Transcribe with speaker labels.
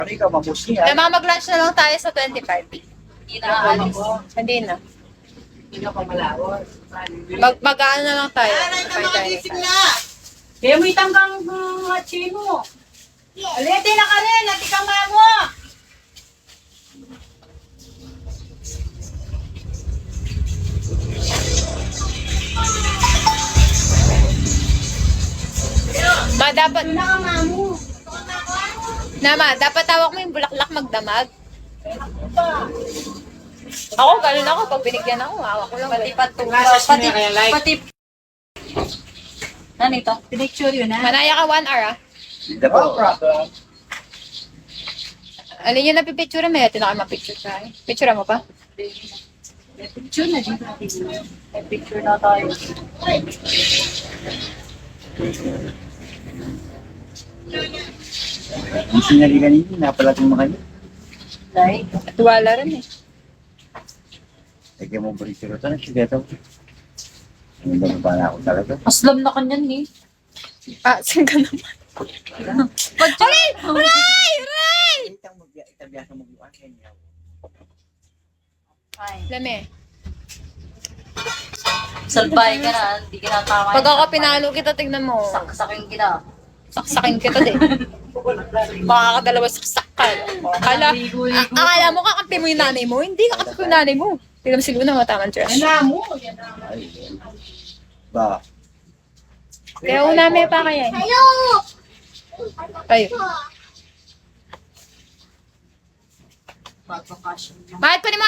Speaker 1: Ano ka, mabusi ha?
Speaker 2: Mag-lunch na lang tayo sa 25.
Speaker 3: Hindi na aalis.
Speaker 2: Hindi na.
Speaker 3: Hindi na pamalawos.
Speaker 2: Mag-ano na lang tayo.
Speaker 3: Kaya mo itanggang chino. Alete na ka rin, natikang mo.
Speaker 2: Ma, dapat...
Speaker 3: Nakamamu.
Speaker 2: Nama, dapat tawag mo yung bulaklak magdamag. Ako, ganun ako. Pag binigyan ako, hawak ko lang.
Speaker 3: Pati
Speaker 2: ganun.
Speaker 3: patungas. Pati. Ano ito? Pinicture yun ha?
Speaker 2: Manaya ka 1 hour, ah.
Speaker 1: Hindi po.
Speaker 2: Alin yun na pipicture mo? Ito na kayo mapicture tayo. Picture mo pa?
Speaker 3: Picture na din natin. Picture na tayo.
Speaker 1: Ang sinali kanina, napalating mo kayo.
Speaker 3: Dahil.
Speaker 2: At wala rin eh.
Speaker 1: Lagyan mo burrito ito na siya dito. Ang dami pa na ako talaga.
Speaker 3: Aslam na kanyan eh.
Speaker 2: Ah, saan ka naman? Hooray! Hooray! Hooray!
Speaker 1: Itabiyasan mo yung akin.
Speaker 3: Fine.
Speaker 2: Lame.
Speaker 3: Salbay ka na, hindi ka na tama.
Speaker 2: Pag ako pinalo kita, tignan mo.
Speaker 3: Saksakin kita.
Speaker 2: Saksakin kita din. Makakadalawa saksak ka. Akala mo kakampi mo yung nanay mo? Hindi kakampi ko yung nanay mo. Tignan mo si Luna, mataman trash.
Speaker 3: mo.
Speaker 1: Ay, ba?
Speaker 2: Kaya unami pa kaya. Tayo.
Speaker 3: Magbakasyon.
Speaker 2: Mahal pa ni mga